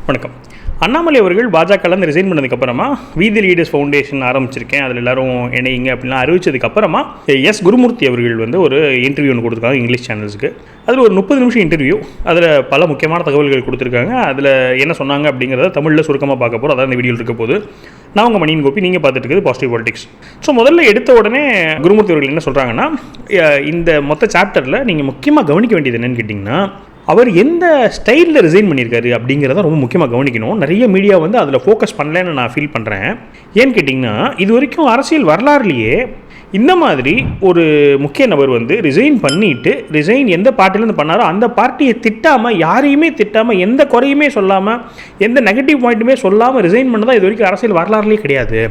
வணக்கம். அண்ணாமலை அவர்கள் பாஜகலேருந்து ரிசைன் பண்ணதுக்கப்புறமா வீதி லீடர்ஸ் ஃபவுண்டேஷன் ஆரம்பிச்சிருக்கேன், அதில் எல்லாரும் இணையுங்க அப்படின்லாம் அறிவிச்சதுக்கப்புறமா குருமூர்த்தி அவர்கள் வந்து ஒரு இன்டர்வியூ ஒன்று கொடுத்துருக்காங்க இங்கிலீஷ் சேனல்ஸுக்கு. அதில் ஒரு 30 நிமிஷம் இன்டர்வியூ. அதில் பல முக்கியமான தகவல்கள் கொடுத்துருக்காங்க. அதில் என்ன சொன்னாங்க அப்படிங்கிறத தமிழில் சுருக்கமாக பார்க்க போகிறோம். அதான் இந்த வீடியோவில் இருக்க போது. நான் உங்கள் மணியின் கோப்பி, நீங்கள் பார்த்துட்டு இருக்குது பாசிட்டிவ் பாலிடிக்ஸ். ஸோ முதல்ல எடுத்த உடனே குருமூர்த்தி அவர்கள் என்ன சொல்கிறாங்கன்னா, இந்த மொத்த சாப்டரில் நீங்கள் முக்கியமாக கவனிக்க வேண்டியது என்னென்னு கேட்டிங்கன்னா, அவர் எந்த ஸ்டைலில் ரிசைன் பண்ணியிருக்காரு அப்படிங்கிறத ரொம்ப முக்கியமாக கவனிக்கணும். நிறைய மீடியா வந்து அதில் ஃபோக்கஸ் பண்ணலன்னு நான் ஃபீல் பண்ணுறேன். ஏன்னு கேட்டிங்கன்னா, இது வரைக்கும் அரசியல் வரலாறுலேயே இந்த மாதிரி ஒரு முக்கிய நபர் வந்து ரிசைன் எந்த பார்ட்டிலேருந்து பண்ணாரோ அந்த பார்ட்டியை திட்டாமல், யாரையுமே திட்டாமல், எந்த குறையுமே சொல்லாமல், எந்த நெகட்டிவ் பாயிண்ட்டுமே சொல்லாமல் ரிசைன் பண்ணதான் இது வரைக்கும் அரசியல் வரலாறுலேயே கிடையாது.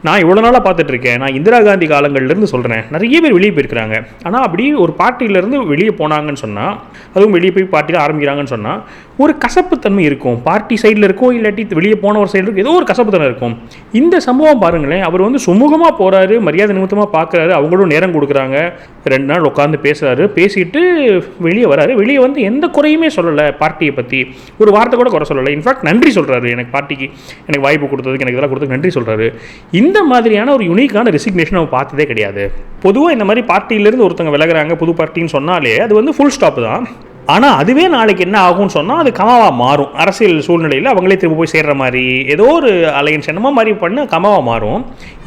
நான் இவ்வளோ நாளாக பார்த்துட்ருக்கேன். நான் இந்திரா காந்தி காலங்கள்லேருந்து சொல்கிறேன், நிறைய பேர் வெளியே போயிருக்கிறாங்க. ஆனால் அப்படி ஒரு பார்ட்டியிலேருந்து வெளியே போனாங்கன்னு சொன்னால், அதுவும் வெளியே போய் பார்ட்டியில் ஆரம்பிக்கிறாங்கன்னு சொன்னால் ஒரு கசப்புத்தன்மை இருக்கும். பார்ட்டி சைடில் இருக்கும், இல்லாட்டி வெளியே போன ஒரு சைடில் இருக்கும், ஏதோ ஒரு கசப்புத்தன்மை இருக்கும். இந்த சம்பவம் பாருங்களேன். அவர் வந்து சுமூகமாக போகிறாரு, மரியாதை நிமித்தமாக பார்க்குறாரு, அவங்களும் நேரம் கொடுக்குறாங்க, 2 நாள் உட்காந்து பேசுகிறாரு, பேசிட்டு வெளியே வராரு. வெளியே வந்து எந்த குறையுமே சொல்லலை, பார்ட்டியை பற்றி ஒரு வார்த்தை கூட குறை சொல்லலை. இன்ஃபேக்ட் நன்றி சொல்கிறாரு, எனக்கு பார்ட்டிக்கு எனக்கு வாய்ப்பு கொடுத்ததுக்கு, எனக்கு இதெல்லாம் கொடுத்ததுக்கு நன்றி சொல்கிறாரு. இந்த மாதிரியான ஒரு யூனிக்கான ரெசிக்னேஷன் நம்ம பார்த்ததே கிடையாது. பொதுவாக இந்த மாதிரி பார்ட்டியிலேருந்து ஒருத்தவங்க விலகிறாங்க புது பார்ட்டின்னு சொன்னாலே அது வந்து ஃபுல் ஸ்டாப் தான். ஆனால் அதுவே நாளைக்கு என்ன ஆகும்னு சொன்னால் அது கமாவாக மாறும். அரசியல் சூழ்நிலையில் அவங்களே திரும்ப போய் சேர்ற மாதிரி ஏதோ ஒரு அலையன்ஸ் என்னமோ மாதிரி பண்ண கமாவாக மாறும்.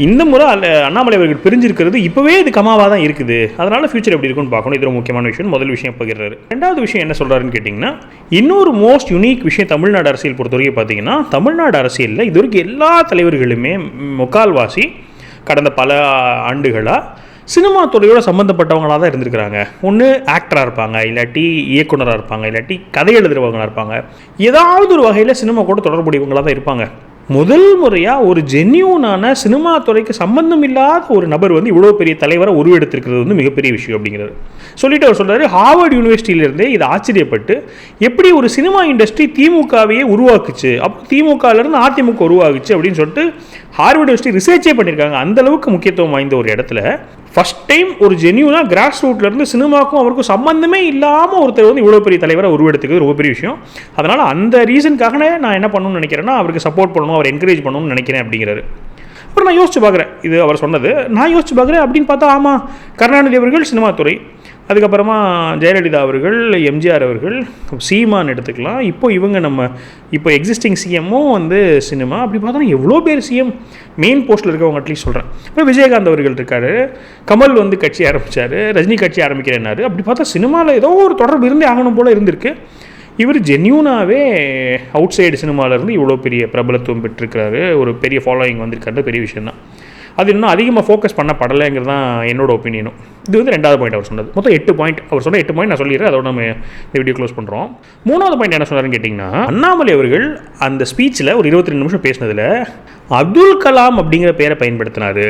இந்த முறை அண்ணாமலை அவர்கள் பிரிஞ்சிருக்கிறது இப்போவே இது கமாவாக தான் இருக்குது. அதனால் ஃபியூச்சர் எப்படி இருக்குன்னு பார்க்கணும். இது ஒரு முக்கியமான விஷயம். முதல் விஷயம் பகிர்றாரு. ரெண்டாவது விஷயம் என்ன சொல்கிறாருன்னு கேட்டிங்கன்னா, இன்னொரு மோஸ்ட் யூனிக் விஷயம் தமிழ்நாடு அரசியல் பொறுத்தவரைக்கும் பார்த்தீங்கன்னா, தமிழ்நாடு அரசியலில் இது வரைக்கும் எல்லா தலைவர்களுமே முக்கால்வாசி கடந்த பல ஆண்டுகளாக சினிமா துறையோட சம்மந்தப்பட்டவங்களாக தான் இருந்திருக்கிறாங்க. ஒன்று ஆக்டராக இருப்பாங்க, இல்லாட்டி இயக்குனராக இருப்பாங்க, இல்லாட்டி கதை எழுதுகிறவங்களாக இருப்பாங்க. ஏதாவது ஒரு வகையில் சினிமா கூட தொடர்புடையவங்களாக தான் இருப்பாங்க. முதல் முறையாக ஒரு ஜென்யூனான சினிமா துறைக்கு சம்பந்தம் இல்லாத ஒரு நபர் வந்து இவ்வளோ பெரிய தலைவரை உருவெடுத்திருக்கிறது வந்து மிகப்பெரிய விஷயம் அப்படிங்கிறது சொல்லிட்டு அவர் சொல்கிறாரு. ஹார்வர்ட் யூனிவர்சிட்டியிலேருந்தே இதை ஆச்சரியப்பட்டு எப்படி ஒரு சினிமா இண்டஸ்ட்ரி திமுகவையே உருவாக்குச்சு, அப்போ திமுகலேருந்து அதிமுக உருவாக்குச்சு அப்படின்னு சொல்லிட்டு ஹார்வர்ட் யூனிவர்சிட்டி ரிசர்ச்சே பண்ணியிருக்காங்க. அந்தளவுக்கு முக்கியத்துவம் வாய்ந்த ஒரு இடத்துல ஃபஸ்ட் டைம் ஒரு ஜென்யூனாக கிராஸ் ரூட்லேருந்து சினிமாவுக்கும் அவருக்கும் சம்மந்தமே இல்லாமல் ஒருத்தர் வந்து இவ்வளோ பெரிய தலைவரை உருவெடுத்துக்கிறது ரொம்ப பெரிய விஷயம். அதனால் அந்த ரீசனுக்காக நான் என்ன பண்ணணும்னு நினைக்கிறேன்னா, அவருக்கு சப்போர்ட் பண்ணணும், அவர் என்கரேஜ் பண்ணணும்னு நினைக்கிறேன் அப்படிங்கிறாரு. அப்புறம் நான் யோசிச்சு பார்க்குறேன், இது அவர் சொன்னது நான் யோசிச்சு பார்க்குறேன் அப்படின்னு பார்த்தா, ஆமாம், கருணாநிதி அவர்கள் சினிமா துறை, அதுக்கப்புறமா ஜெயலலிதா அவர்கள், எம்ஜிஆர் அவர்கள், சீமான் எடுத்துக்கலாம், இப்போ எக்ஸிஸ்டிங் சிஎம்மும் வந்து சினிமா. அப்படி பார்த்தோன்னா எவ்வளோ பேர் சிஎம் மெயின் போஸ்ட்டில் இருக்கவங்க அட்லீஸ்ட் சொல்கிறேன். இப்போ விஜயகாந்த் அவர்கள் இருக்கார், கமல் வந்து கட்சி ஆரம்பித்தார், ரஜினி கட்சி ஆரம்பிக்கிறேன்னாரு. அப்படி பார்த்தா சினிமாவில் ஏதோ ஒரு தொடர்பு இருந்தே ஆகணும் போல் இருந்திருக்கு. இவர் ஜென்யூனாகவே அவுட் சைடு சினிமாவிலேருந்து இவ்வளோ பெரிய பிரபலத்துவம் பெற்றிருக்கிறாரு, ஒரு பெரிய ஃபாலோயிங் வந்திருக்காரு, பெரிய விஷயந்தான். அது இன்னும் அதிகமாக ஃபோக்கஸ் பண்ண படலைங்கிறது தான் என்னோட ஒப்பீனியனும். இது வந்து 2வது பாயிண்ட் அவர் சொன்னது. மொத்தம் 8 பாயிண்ட் அவர் சொன்ன 8 பாயிண்ட் நான் சொல்லிடுறேன். அதோட நம்ம இந்த வீடியோ க்ளோஸ் பண்ணுறோம். 3வது பாயிண்ட் என்ன சொன்னாருன்னு கேட்டிங்கன்னா, அண்ணாமலை அவர்கள் அந்த ஸ்பீச்சில் ஒரு 22 நிமிஷம் பேசினதில் அப்துல் கலாம் அப்படிங்கிற பேரை பயன்படுத்தினார்.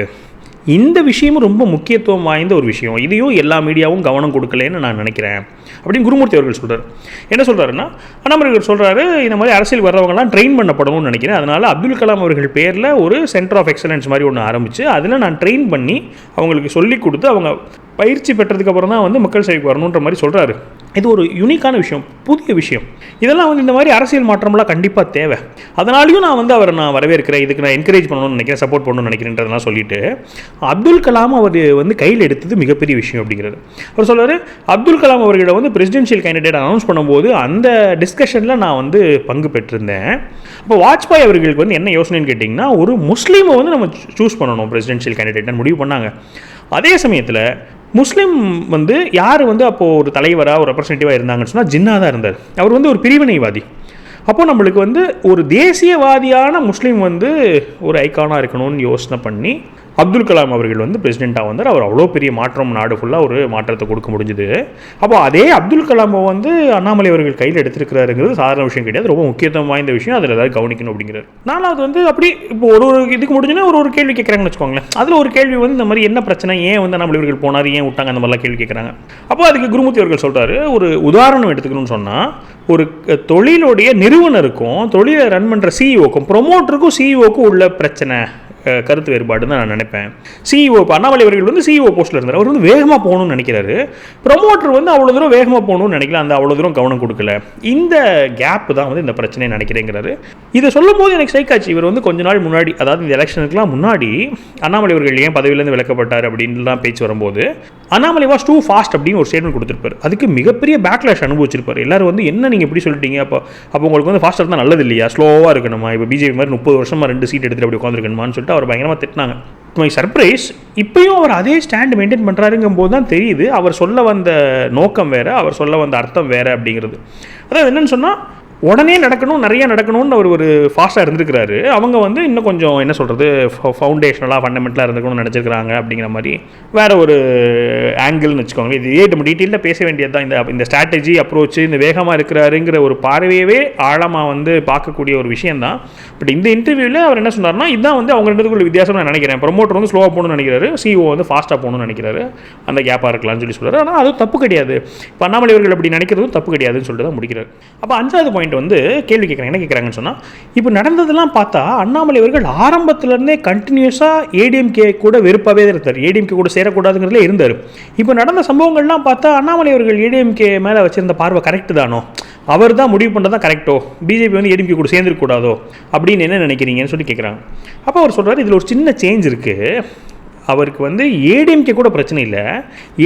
இந்த விஷயமும் ரொம்ப முக்கியத்துவம் வாய்ந்த ஒரு விஷயம். இதையும் எல்லா மீடியாவும் கவனம் கொடுக்கலன்னு நான் நினைக்கிறேன் அப்படின்னு குருமூர்த்தி அவர்கள் சொல்கிறார். என்ன சொல்கிறாருன்னா, அண்ணாமலை அவர்கள் சொல்கிறாரு, இந்த மாதிரி அரசியல் வர்றவங்கலாம் ட்ரெயின் பண்ணப்படணும்னு நினைக்கிறேன். அதனால் அப்துல் கலாம் அவர்கள் பேரில் ஒரு சென்டர் ஆஃப் எக்ஸலன்ஸ் மாதிரி ஒன்று ஆரம்பித்து அதில் நான் ட்ரெயின் பண்ணி அவங்களுக்கு சொல்லிக் கொடுத்து அவங்க பயிற்சி பெற்றதுக்கப்புறம் தான் வந்து மக்கள் சேவைக்கு வரணுன்ற மாதிரி சொல்கிறாரு. இது ஒரு யூனிக்கான விஷயம், புதிய விஷயம். இதெல்லாம் வந்து இந்த மாதிரி அரசியல் மாற்றம்லாம் கண்டிப்பாக தேவை. அதனாலையும் நான் வரவேற்கிறேன், இதுக்கு நான் என்கரேஜ் பண்ணணும்னு நினைக்கிறேன், சப்போர்ட் பண்ணணும்னு நினைக்கிறேன்றதெல்லாம் சொல்லிட்டு அப்துல் கலாம் அவர் வந்து கையில் எடுத்தது மிகப்பெரிய விஷயம் அப்படிங்கிறது அவர் சொல்கிறார். அப்துல் கலாம் அவர்களை வந்து பிரசிடென்ஷியல் கேண்டிடேட் அனௌன்ஸ் பண்ணும்போது அந்த டிஸ்கஷனில் நான் வந்து பங்கு பெற்றிருந்தேன். அப்போ வாஜ்பாய் அவர்களுக்கு வந்து என்ன யோசனைன்னு கேட்டிங்கன்னா, ஒரு முஸ்லீமை வந்து நம்ம சூஸ் பண்ணணும் பிரசிடென்ஷியல் கேண்டிடேட்னு முடிவு பண்ணாங்க. அதே சமயத்தில் முஸ்லீம் வந்து யார் வந்து அப்போது ஒரு தலைவராக ஒரு ரெப்ரசன்டேட்டிவாக இருந்தாங்கன்னு சொன்னால் ஜின்னா தான் இருந்தார். அவர் வந்து ஒரு பிரிவினைவாதி. அப்போது நம்மளுக்கு வந்து ஒரு தேசியவாதியான முஸ்லீம் வந்து ஒரு ஐக்கானாக இருக்கணும்னு யோசனை பண்ணி அப்துல் கலாம் அவர்கள் வந்து பிரசிடெண்ட்டாக வந்தார். அவர் அவ்வளோ பெரிய மாற்றம், நாடு ஃபுல்லாக ஒரு மாற்றத்தை கொடுக்க முடிஞ்சுது. அப்போ அதே அப்துல் கலாமை வந்து அண்ணாமலை அவர்கள் கையில் எடுத்திருக்கிறாருங்கிறது சாதாரண விஷயம் கிடையாது, ரொம்ப முக்கியத்துவம் வாய்ந்த விஷயம். அதில் ஏதாவது கவனிக்கணும் அப்படிங்கிறார். 4வது வந்து அப்படி இப்போ ஒரு இதுக்கு முடிஞ்சுன்னா ஒரு கேள்வி கேட்குறாங்கன்னு வச்சுக்கோங்களேன். அதில் ஒரு கேள்வி வந்து இந்த மாதிரி என்ன பிரச்சனை, ஏன் வந்து அண்ணாமலை அவர்கள் போனார், ஏன் விட்டாங்க, அந்த மாதிரிலாம் கேள்வி கேட்குறாங்க. அப்போ அதுக்கு குருமூர்த்தி அவர்கள் சொல்கிறாரு, ஒரு உதாரணம் எடுத்துக்கணும்னு சொன்னால், ஒரு தொழிலுடைய நிறுவனருக்கும் தொழிலை ரன் பண்ணுற சிஇஓக்கும் ப்ரொமோட்டருக்கும் சிஇஓக்கும் உள்ள பிரச்சனை கருத்து வேறுபாடு தான் நான் நினைப்பேன். சிஇஓ இப்போ அண்ணாமலை அவர்கள் வந்து சிஇஓ போஸ்ட்டில் இருந்தார். அவர் வந்து வேகமாக போகணும்னு நினைக்கிறாரு. ப்ரொமோட்டர் வந்து அவ்வளோ தூரம் வேகமாக போகணும்னு நினைக்கல, அந்த அவ்வளோ தூரம் கவனம் கொடுக்கல. இந்த கேப் தான் வந்து இந்த பிரச்சனையை நினைக்கிறேங்கிறாரு. இதை சொல்லும் போது எனக்கு ஸ்ட்ரைக் ஆச்சு. இவர் வந்து கொஞ்ச நாள் முன்னாடி, அதாவது இந்த எலெக்ஷனுக்குலாம் முன்னாடி அண்ணாமலை அவர்கள் ஏன் பதவியிலேருந்து விலக்கப்பட்டார் அப்படின்லாம் பேச்சு வரும்போது அண்ணாமலை வாஸ் டூ ஃபாஸ்ட் அப்படின்னு ஒரு ஸ்டேட்மெண்ட் கொடுத்துருப்பார். அதுக்கு மிகப்பெரிய பேக்லாஷ் அனுபவிச்சிருப்பார். எல்லாரும் வந்து என்ன நீங்கள் இப்படி சொல்லிட்டீங்க, அப்போ உங்களுக்கு வந்து ஃபாஸ்ட்டாக இருந்தால் நல்லது இல்லையா, ஸ்லோவாக இருக்கணுமா, இப்போ பிஜேபி மாதிரி 30 வருஷமாக 2 சீட் எடுத்துகிட்டு அப்படி உட்காந்துருக்கணுமான்னு சொல்லிட்டு அவர் பயங்கரமாக திட்டினாங்க. மை சர்ப்ரைஸ், இப்பயும் அவர் அதே ஸ்டாண்ட் மெயின்டைன் பண்ணுறாருங்கும் போது தான் தெரியுது அவர் சொல்ல வந்த நோக்கம் வேறு, அவர் சொல்ல வந்த அர்த்தம் வேறு அப்படிங்கிறது. அதாவது என்னென்னு சொன்னால், உடனே நடக்கணும், நிறைய நடக்கணும்னு அவர் ஒரு ஃபாஸ்ட்டாக இருந்திருக்கிறாரு. அவங்க வந்து இன்னும் கொஞ்சம் என்ன சொல்கிறது, ஃபவுண்டேஷனலாக ஃபண்டமெண்டலாக இருந்துக்கணும்னு நினச்சிருக்கிறாங்க அப்படிங்கிற மாதிரி வேறு ஒரு ஆங்கிள்னு வச்சுக்கோங்க. இது நம்ம டீட்டெயிலில் பேச வேண்டியது தான். இந்த ஸ்ட்ராட்டஜி அப்ரோச், இந்த வேகமாக இருக்கிறாருங்கிற ஒரு பார்வையவே ஆழமாக வந்து பார்க்கக்கூடிய ஒரு விஷயந்தான். பட் இந்த இன்டர்வியூவில் அவர் என்ன சொன்னார்னா, இதுதான் வந்து அவங்க ரெண்டுக்குள்ள வித்தியாசம் நான் நினைக்கிறேன். ப்ரொமோட்டர் வந்து ஸ்லோவாக போகணும்னு நினைக்கிறாரு, சிஓ வந்து ஃபாஸ்ட்டாக போகணும்னு நினைக்கிறாரு. அந்த கேப்பாக இருக்கலாம்னு சொல்லி சொல்கிறார். ஆனால் அது தப்பு கிடையாது. இப்போ அண்ணாமலை அவர்கள் அப்படி நினைக்கிறதும் தப்பு கிடையாதுன்னு சொல்லிட்டு தான் முடிக்கிறார். அப்போ 5வது பாயிண்ட் வந்து கேள்வி கேட்குறாங்க. என்ன கேட்குறாங்கன்னு சொன்னால், இப்போ நடந்ததெல்லாம் பார்த்தா அண்ணாமலை அவர்கள் ஆரம்பத்திலேருந்தே கண்டினியூஸாக ஏடிஎம்கே கூட வெறுப்பாகவே இருந்தார், ஏடிஎம்கே கூட சேரக்கூடாதுங்கிறதுல இருந்தார். இப்போ நடந்த சம்பவங்கள்லாம் பார்த்தா அண்ணாமலை அவர்கள் ஏடிஎம்கே மேலே வச்சிருந்த பார்வை கரெக்டு தானோ, அவர் தான் முடிவு பண்ணுறது தான் கரெக்டோ, பிஜேபி வந்து ஏடிஎம்கே கூட சேர்ந்துருக்கூடாதோ அப்படின்னு என்ன நினைக்கிறீங்கன்னு சொல்லி கேட்குறாங்க. அப்போ அவர் சொல்கிறார், இதில் ஒரு சின்ன சேஞ்ச் இருக்குது. அவருக்கு வந்து ஏடிஎம்கே கூட பிரச்சனை இல்லை,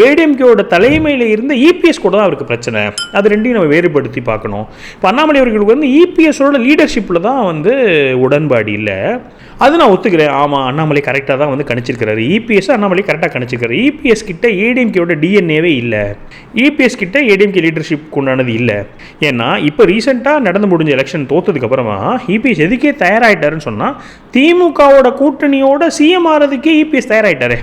ஏடிஎம்கேவோட தலைமையில் இருந்த இபிஎஸ் கூட தான் அவருக்கு பிரச்சனை. அது ரெண்டையும் நம்ம வேறுபடுத்தி பார்க்கணும். இப்போ அண்ணாமலை அவர்களுக்கு வந்து இபிஎஸோட லீடர்ஷிப்பில் தான் வந்து உடன்பாடு இல்லை. அது நான் ஒத்துக்கிறேன். ஆமாம், அண்ணாமலை கரெக்டாக தான் வந்து கணிச்சிருக்கிறாரு. இபிஎஸ் அண்ணாமலை கரெக்டாக கணிச்சிருக்காரு. இபிஎஸ் கிட்ட ஏடிஎம்கேவோட டிஎன்ஏவே இல்லை, இபிஎஸ் கிட்ட ஏடிஎம்கே லீடர்ஷிப் கொண்டானது இல்லை. ஏன்னா இப்போ ரீசெண்டாக நடந்து முடிஞ்ச எலெக்ஷன் தோற்றதுக்கப்புறமா இபிஎஸ் எதுக்கே தயாராகிட்டாருன்னு சொன்னால், திமுகவோட கூட்டணியோட சிஎம் ஆகிறதுக்கே இபிஎஸ் தயாராகிட்டாரு.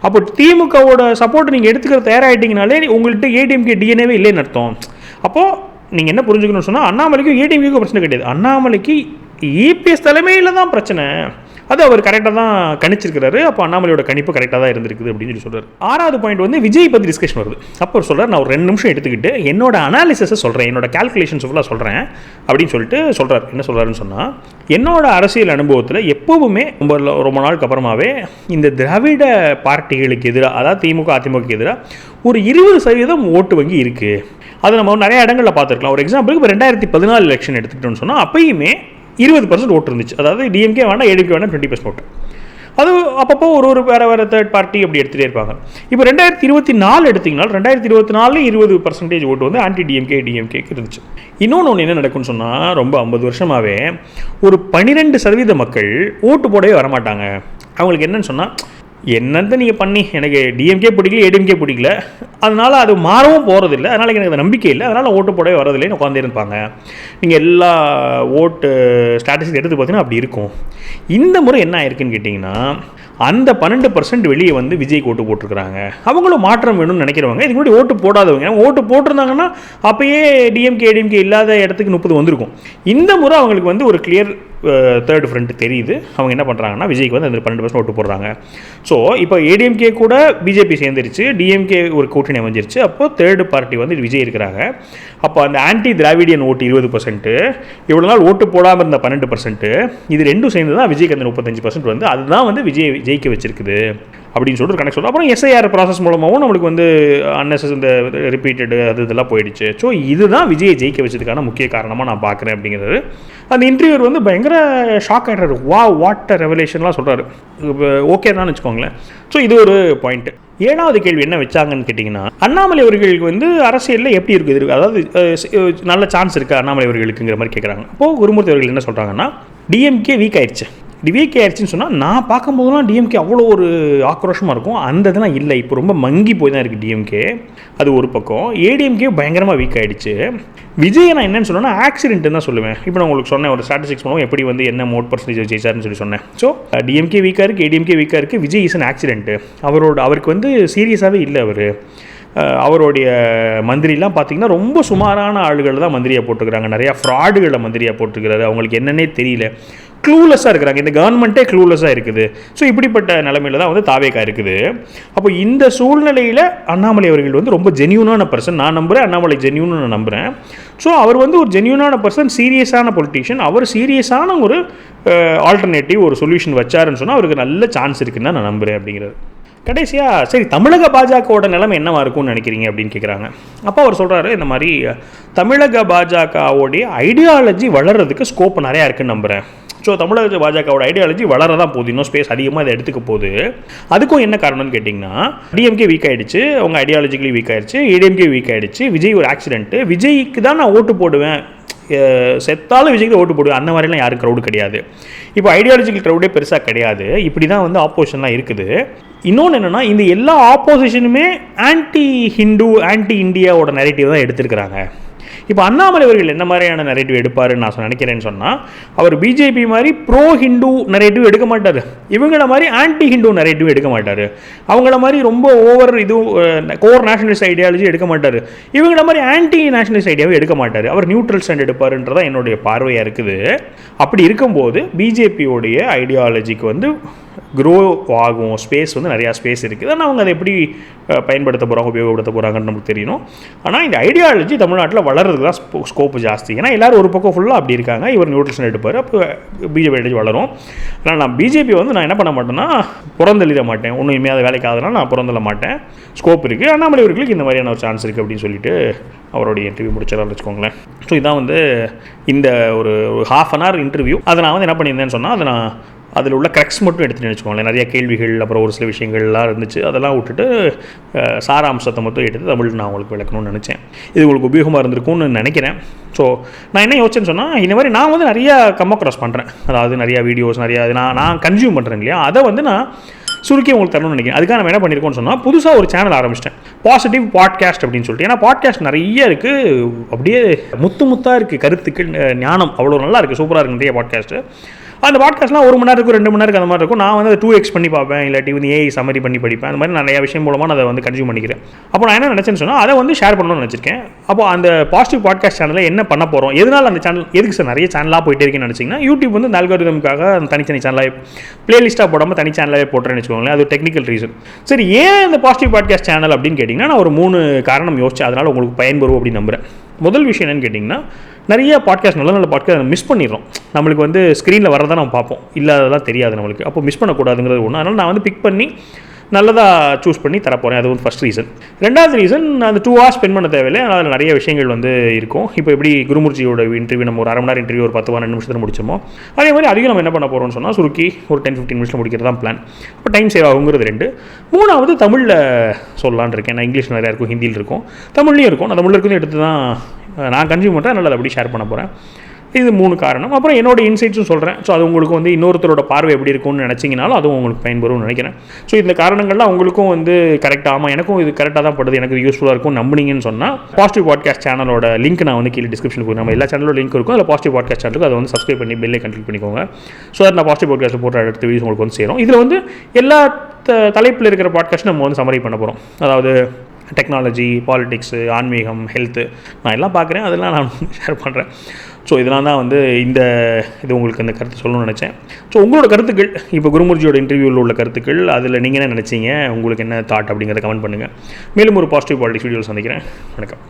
அப்போ திமுகவோட சப்போர்ட் நீங்கள் எடுத்துக்கிற தயாராகிட்டீங்கனாலே உங்கள்கிட்ட ஏடிஎம்கே டிஎன்ஏவே இல்லைன்னு அர்த்தம். அப்போது நீங்கள் என்ன புரிஞ்சுக்கணும்னு சொன்னால், அண்ணாமலைக்கும் ஏடிஎம்கேக்கும் பிரச்சனை கிடையாது, அண்ணாமலைக்கு இபிஎஸ் தலைமையில் தான் பிரச்சனை. அது அவர் கரெக்டாக தான் கணிச்சிருக்கிறாரு. அப்போ அண்ணாமலையோட கணிப்பு கரெக்டாக தான் இருந்திருக்குது அப்படின்னு சொல்லி சொல்கிறார். 6வது பாயிண்ட் வந்து விஜய் பற்றி டிஸ்கஷன் வருது. அப்போ அவர் சொல்கிறார், நான் ஒரு 2 நிமிஷம் எடுத்துக்கிட்டு என்னோட அனாலிசிஸை சொல்கிறேன், என்னோட கால்குலேஷன்ஸ் ஃபுல்லாக சொல்கிறேன் அப்படின்னு சொல்லிட்டு சொல்கிறார். என்ன சொல்கிறாருன்னு சொன்னால், என்னோட அரசியல் அனுபவத்தில் எப்போவுமே ரொம்ப நாளுக்கு அப்புறமாவே இந்த திராவிட பார்ட்டிகளுக்கு எதிராக, அதாவது திமுக அதிமுகக்கு எதிராக ஒரு 20% ஓட்டு வங்கி இருக்குது. அது நம்ம நிறைய இடங்களில் பார்த்துருக்கலாம். ஒரு எக்ஸாம்பிளுக்கு இப்போ 2014 எலெக்ஷன் எடுத்துக்கிட்டோன்னு சொன்னால், அப்பயுமே 20% ஓட்டு இருந்துச்சு. அதாவது டிஎம்கே வேணால் ஏடிஎம்கே வேணால் 20% ஓட்டு. அது அப்பப்போ ஒரு வேறு தேர்ட் பார்ட்டி அப்படி எடுத்துகிட்டே இருப்பாங்க. இப்போ 2024 எடுத்திங்கன்னா 2024 20% ஓட்டு வந்து ஆன்டி டிஎம்கேக்கு இருந்துச்சு. இன்னொன்று என்ன நடக்கும்னு சொன்னால், ரொம்ப 50 வருஷமாகவே ஒரு 12% மக்கள் ஓட்டு போடவே வரமாட்டாங்க. அவங்களுக்கு என்னன்னு சொன்னால், என்னத்தை நீங்கள் பண்ணி எனக்கு டிஎம்கே பிடிக்கல, ஏடிஎம்கே பிடிக்கல, அதனால் அது மாறவும் போகிறதில்லை, அதனால் எனக்கு அது நம்பிக்கை இல்லை, அதனால் ஓட்டு போடவே வரதில்லைன்னு உட்காந்தே இருப்பாங்க. நீங்கள் எல்லா ஓட்டு ஸ்ட்ராட்டஜிஸ் எடுத்து பார்த்தீங்கன்னா அப்படி இருக்கும். இந்த முறை என்ன ஆயிருக்குன்னு கேட்டிங்கன்னா, அந்த 12% வெளியே வந்து விஜய்க்கு ஓட்டு போட்டிருக்கிறாங்க. அவங்களும் மாற்றம் வேணும்னு நினைக்கிறவங்க, இதுக்கு முன்னாடி ஓட்டு போடாதவங்க, ஓட்டு போட்டிருந்தாங்கன்னா அப்போயே டிஎம்கே ஏடிஎம்கே இல்லாத இடத்துக்கு 30 வந்திருக்கும். இந்த முறை அவங்களுக்கு வந்து ஒரு கிளியர் தேர்ட் ஃப்ரண்ட் தெரியுது. அவங்க என்ன பண்ணுறாங்கன்னா, விஜய்க்கு வந்து அந்த 12% ஓட்டு போடுறாங்க. ஸோ இப்போ ஏடிஎம்கே கூட பிஜேபி சேர்ந்துருச்சு, டிஎம்கே ஒரு கூட்டணி அமைஞ்சிருச்சு. அப்போது தேர்டு பார்ட்டி வந்து விஜய் இருக்கிறாங்க. அப்போ அந்த ஆன்டி திராவிடியன் ஓட்டு 20%, இவ்வளோ நாள் ஓட்டு போடாமல் இருந்த 12%, இது ரெண்டும் சேர்ந்து தான் விஜய்க்கு அந்த 35% வந்து அதுதான் வந்து விஜய் ஜெயிக்க வச்சிருக்குது அப்படின்னு சொல்லிட்டு கணக்கு சொல்கிறோம். அப்புறம் எஸ்ஐஆர் ப்ராசஸ் மூலமாகவும் நம்மளுக்கு வந்து அன்னெசஸ் இந்த ரிப்பீட்டடு இதெல்லாம் போயிடுச்சு. ஸோ இதுதான் விஜயை ஜெயிக்க வச்சதுக்கான முக்கிய காரணமாக நான் பார்க்குறேன் அப்படிங்கிறது. அந்த இன்டர்வியூர் வந்து பயங்கர ஷாக் ஆகிடுறாரு. வாட் ரெவலேஷன்லாம் சொல்கிறாரு. ஓகே தான் வச்சுக்கோங்களேன். ஸோ இது ஒரு பாயிண்ட்டு. 7வது கேள்வி என்ன வச்சாங்கன்னு கேட்டிங்கன்னா, அண்ணாமலை அவர்களுக்கு வந்து அரசியலில் எப்படி இருக்குது, அதாவது நல்ல சான்ஸ் இருக்குது அண்ணாமலை அவர்களுக்குங்கிற மாதிரி கேட்குறாங்க. அப்போது குருமூர்த்தி அவர்கள் என்ன சொல்கிறாங்கன்னா, டிஎம்கே வீக் ஆயிடுச்சு. வீக் ஆயிடுச்சுன்னு சொன்னால், நான் பார்க்கும்போதெல்லாம் டிஎம்கே அவ்வளோ ஒரு ஆக்ரோஷமாக இருக்கும், அந்த இதெல்லாம் இல்லை, இப்போ ரொம்ப மங்கி போய் தான் இருக்குது டிஎம்கே. அது ஒரு பக்கம். ஏடிஎம்கே பயங்கரமாக வீக் ஆகிடுச்சு. விஜய் நான் என்னென்னு சொன்னேன்னா, ஆக்சிடென்ட்னு தான் சொல்லுவேன். இப்போ நான் உங்களுக்கு சொன்னேன், ஒரு ஸ்டாட்டிஸ்டிக்ஸ் மூலம் எப்படி வந்து என்ன மோட் பர்சன்டேஜ் ஜெயிச்சார்னு சொல்லி சொன்னேன். ஸோ டிஎம்கே வீக்காக இருக்குது, ஏடிஎம்கே வீக்காக இருக்குது, விஜய் இஸ் அன் ஆக்சிடென்ட்டு. அவருக்கு வந்து சீரியஸாகவே இல்லை. அவருடைய மந்திரிலாம் பார்த்திங்கன்னா ரொம்ப சுமாரான ஆளுகள் தான் மந்திரியாக போட்டுக்கிறாங்க. நிறையா ஃப்ராடுகளை மந்திரியாக போட்டுக்கிறாரு. அவங்களுக்கு என்னென்னே தெரியல. க்ளூலெஸ்ஸாக இருக்கிறாங்க. இந்த கவர்மெண்ட்டே க்ளூலெஸ்ஸாக இருக்குது. ஸோ இப்படிப்பட்ட நிலைமையில தான் வந்து தாவேகா இருக்குது. அப்போ இந்த சூழ்நிலையில் அண்ணாமலை அவர்கள் வந்து ரொம்ப ஜென்யூனான பர்சன். நான் நம்புகிறேன், அண்ணாமலை ஜென்யூன்னு நான் நம்புகிறேன். ஸோ அவர் வந்து ஒரு ஜென்யூனான பர்சன், சீரியஸான பொலிட்டீஷியன். அவர் சீரியஸான ஒரு ஆல்டர்னேட்டிவ் ஒரு சொல்யூஷன் வச்சாருன்னு சொன்னால் அவருக்கு நல்ல சான்ஸ் இருக்குன்னு தான் நான் நம்புகிறேன் அப்படிங்கிறது. கடைசியாக சரி தமிழக பாஜகவோட நிலைமை என்னவா இருக்கும்னு நினைக்கிறீங்க அப்படின்னு கேட்குறாங்க. அப்போ அவர் சொல்கிறாரு, இந்த மாதிரி தமிழக பாஜகவோடைய ஐடியாலஜி வளர்கிறதுக்கு ஸ்கோப் நிறையா இருக்குன்னு நம்புகிறேன். ஸோ தமிழக பாஜகவோட ஐடியாலஜி வளரதான் போகுது, இன்னும் ஸ்பேஸ் அதிகமாக இதை எடுத்துக்க போகுது. அதுக்கும் என்ன காரணம்னு கேட்டிங்கன்னா, டிஎம்கே வீக் ஆகிடுச்சு, அவங்க ஐடியாலஜிக்கலி வீக் ஆகிடுச்சு, ஏடிஎம்கே வீக் ஆகிடுச்சு, விஜய் ஒரு ஆக்சிடென்ட்டு, விஜய்க்கு தான் நான் ஓட்டு போடுவேன், செத்தாலும் விஜய்க்கு ஓட்டு போடுவேன், அந்த மாதிரிலாம் யாரும் க்ரௌடு கிடையாது. இப்போ ஐடியாலஜிக்கல் க்ரௌடே பெருசாக கிடையாது. இப்படி தான் வந்து ஆப்போசிஷன்லாம் இருக்குது. இன்னொன்று என்னென்னா, இந்த எல்லா ஆப்போசிஷனுமே ஆன்டி ஹிந்து ஆன்டி இந்தியாவோட நரேட்டிவ் தான் எடுத்துருக்கிறாங்க. இப்போ அண்ணாமலை அவர்கள் என்ன மாதிரியான நரேட்டிவ் எடுப்பாருன்னு நான் நினைக்கிறேன்னு சொன்னால், அவர் பிஜேபி மாதிரி ப்ரோ ஹிந்து நரேட்டிவ் எடுக்க மாட்டார், இவங்கள மாதிரி ஆன்டி ஹிந்து நரேட்டிவ் எடுக்க மாட்டார், அவங்கள மாதிரி ரொம்ப ஓவர் கோர் நேஷனலிஸ்ட் ஐடியாலஜி எடுக்க மாட்டார், இவங்கள மாதிரி ஆன்டி நேஷனலிஸ்ட் ஐடியாவை எடுக்க மாட்டார். அவர் நியூட்ரல் ஸ்டாண்ட் எடுப்பாருன்றதான் என்னுடைய பார்வையாக இருக்குது. அப்படி இருக்கும்போது பிஜேபியோடைய ஐடியாலஜிக்கு வந்து க்ரோ ஆகும், ஸ்பேஸ் வந்து நிறையா ஸ்பேஸ் இருக்குது. ஆனால் அவங்க அதை எப்படி பயன்படுத்த போகிறாங்க, உபயோகப்படுத்த போகிறாங்கன்னு நமக்கு தெரியணும். ஆனால் இந்த ஐடியாலஜி தமிழ்நாட்டில் வளர்றதுக்கு தான் ஸ்கோப்பு ஜாஸ்தி. ஏன்னா எல்லோரும் ஒரு பக்கம் ஃபுல்லாக அப்படி இருக்காங்க, இவர் நியூட்ரிஷன் எடுப்பார், அப்போ பிஜேபி ஐடியாலஜி வளரும். ஆனால் நான் பிஜேபி வந்து நான் என்ன பண்ண மாட்டேன்னா புறந்தள்ளிட மாட்டேன், ஒன்றும் இனிமேல் அதை வேலைக்கு ஆகுதுன்னா நான் புறந்தள்ள மாட்டேன். ஸ்கோப் இருக்குது, அண்ணாமலை அவர்களுக்கு இந்த மாதிரியான ஒரு சான்ஸ் இருக்குது அப்படின்னு சொல்லிட்டு அவருடைய இன்டர்வியூ முடிச்சிடலாம்னு வச்சுக்கோங்களேன். ஸோ இதான் வந்து இந்த ஒரு ½ அன் ஹவர் இன்டர்வியூ. அதை நான் வந்து என்ன பண்ணியிருந்தேன்னு சொன்னால், அதை நான் அதில் உள்ள கிரக்ஸ் மட்டும் எடுத்துகிட்டு வச்சுக்கோங்களேன். நிறைய கேள்விகள் அப்புறம் ஒரு சில விஷயங்கள்லாம் இருந்துச்சு, அதெல்லாம் விட்டுட்டு சாராம்சத்தை மட்டும் எடுத்து தமிழ் நான் உங்களுக்கு விளக்கணும்னு நினச்சேன். இது உங்களுக்கு உபயோகமாக இருந்திருக்கும்னு நினைக்கிறேன். ஸோ நான் என்ன யோசிச்சேன்னு சொன்னால், இந்த மாதிரி நான் வந்து நிறையா க்ராஸ் பண்ணுறேன், அதாவது நிறையா வீடியோஸ் நிறையா நான் கன்சியூம் பண்ணுறேன் இல்லையா, அதை வந்து நான் சுருக்கி உங்களுக்கு தரணும்னு நினைக்கிறேன். அதுக்காக நம்ம என்ன பண்ணியிருக்கோம்னு சொன்னால், புதுசாக ஒரு சேனல் ஆரம்பிச்சிட்டேன், பாசிட்டிவ் பாட்காஸ்ட் அப்படின்னு சொல்லிட்டு. ஏன்னா பாட்காஸ்ட் நிறைய இருக்குது, அப்படியே முத்தாக இருக்குது, கருத்துக்கள் ஞானம் அவ்வளோ நல்லா இருக்குது, சூப்பராக இருக்குது நிறைய பாட்காஸ்ட்டு. அந்த பாட்காஸ்ட்லாம் 1 மணி நேரம் இருக்கும், 2 மணி நேரம் அந்த மாதிரி இருக்கும். நான் வந்து அதை 2x பண்ணி பார்ப்பேன், இல்லாட்டி வந்து ஏஐ சம்மரி பண்ணி படிப்பேன். அந்த மாதிரி நிறைய விஷயம் மூலமாக நான் அதை வந்து கன்சியூம் பண்ணிக்கிறேன். அப்போ நான் என்ன நினச்சேன்னு சொன்னால், அதை வந்து ஷேர் பண்ணணும்னு நினச்சிருக்கேன். அப்போ அந்த பாசிட்டிவ் பாட்காஸ்ட் சேனலில் என்ன பண்ண போகிறோம், எதனால் அந்த சேனல் எதுக்கு சார் நிறைய சேனலாக போயிட்டே இருக்குன்னு நினச்சிங்கன்னா, யூடியூப் வந்து இந்த அல்காரிதமுக்காக அந்த தனித்தனி சேனலாக பிளேலிஸ்ட்டாக போடாமல் தனி சேனலாகவே போட்டுறேன்னு வச்சுக்கோங்களேன். அது டெக்னிக்கல் ரீசன். சரி, ஏன் இந்த பாசிட்டிவ் பாட்காஸ்ட் சேனல் அப்படின்னு கேட்டிங்கன்னா, நான் ஒரு 3 காரணம் யோசிச்சேன், அதனால் உங்களுக்கு பயன்பெறும் அப்படின்னு நம்புகிறேன். முதல் விஷயம் என்னென்னு கேட்டிங்கன்னா, நிறைய பாட்காஸ்ட் நல்ல பாட்காஸ்ட் மிஸ் பண்ணிடுறோம். நம்மளுக்கு வந்து ஸ்க்ரீனில் வரதான் நம்ம பார்ப்போம், இல்லாததான் தெரியாது நம்மளுக்கு. அப்போ மிஸ் பண்ணக்கூடாதுங்கிறது ஒன்று. அதனால் நான் வந்து பிக் பண்ணி நல்லதாக சூஸ் பண்ணி தரப்போகிறேன். அது வந்து ஃபஸ்ட் ரீசன். ரெண்டாவது ரீசன், அந்த 2 hours ஸ்பெண்ட் பண்ண தேவையில்லை, அதில் நிறைய விஷயங்கள் வந்து இருக்கும். இப்போ எப்படி குருமூர்த்தியோட இன்டர்வியூ நம்ம ஒரு 1/2 மணி நேரம் இன்டர்வியூ ஒரு 10-12 நிமிஷத்தில் முடிச்சோமோ, அதே மாதிரி அதிகம் நம்ம என்ன பண்ண போகிறோம்னு சொன்னால், சுருக்கி ஒரு 10-15 நிமிஷத்தில் முடிக்கிறது தான் பிளான். இப்போ டைம் சேவ் ஆகுங்கிறது 2. மூணாவது, தமிழில் சொல்லலான்னு இருக்கேன். நான் இங்கிலீஷ் நிறையா இருக்கும், ஹிந்தியில் இருக்கும், தமிழ்லையும் இருக்கும். நான் தமிழில் இருக்கிறது எடுத்து தான் நான் கன்சியூம் பண்ணுறேன், அதனால் அதை அப்படி ஷேர் பண்ண போகிறேன். இது 3 காரணம். அப்புறம் என்னோட இன்சைட்ஸும் சொல்கிறேன். ஸோ அது உங்களுக்கு வந்து இன்னொருத்தரோட பார்வை எப்படி இருக்கும்னு நினச்சிங்கனாலும் அதுவும் உங்களுக்கு பயன்பெறும்னு நினைக்கிறேன். ஸோ இந்த காரணங்கள்லாம் உங்களுக்கும் வந்து கரெக்டாக, ஆமாம் எனக்கும் இது கரெக்டாக தான் படுது, எனக்கு யூஸ்ஃபுல்லாக இருக்கும் நம்பினீங்கன்னு சொன்னால், பாசிட்டிவ் பாட்காஸ்ட் சேனலோட லிங்க் நான் வந்து கீழே டிஸ்கிரிப்ஷனில் கொடுக்கும். நம்ம எல்லா சேனலோட லிங்க் இருக்கும், அதில் பாசிட்டிவ் பாட்காஸ்ட் சேனலுக்கு அதை வந்து சப்ஸ்கிரைப் பண்ணி பெல்லை கன்க்ளிக் பண்ணிக்கோங்க. ஸோ அதை நான் பாசிட்டிவ் பாட்காஸ்ட்டில் போட்டு அடுத்த வீடியோஸ் உங்களுக்கு வந்து சேரும். இதில் வந்து எல்லா தலைப்பில் இருக்கிற பாட்காஸ்ட் நம்ம வந்து சம்மரி பண்ண போகிறோம். அதாவது டெக்னாலஜி, பாலிடிக்ஸு, ஆன்மீகம், ஹெல்த்து, நான் எல்லாம் பார்க்குறேன், அதெல்லாம் நான் ஷேர் பண்ணுறேன். ஸோ இதெல்லாம் தான் வந்து இது உங்களுக்கு இந்த கருத்து சொல்லணும்னு நினச்சேன். ஸோ உங்களோட கருத்துக்கள், இப்போ குருமூர்த்தியோட இன்டர்வியூவில் உள்ள கருத்துக்கள், அதில் நீங்கள் என்ன நினச்சிங்க, உங்களுக்கு என்ன தாட் அப்படிங்கிறத கமெண்ட் பண்ணுங்கள். மேலும் ஒரு பாசிட்டிவ் பாலிடிக்ஸ் வீடியோவில் சந்திக்கிறேன். வணக்கம்.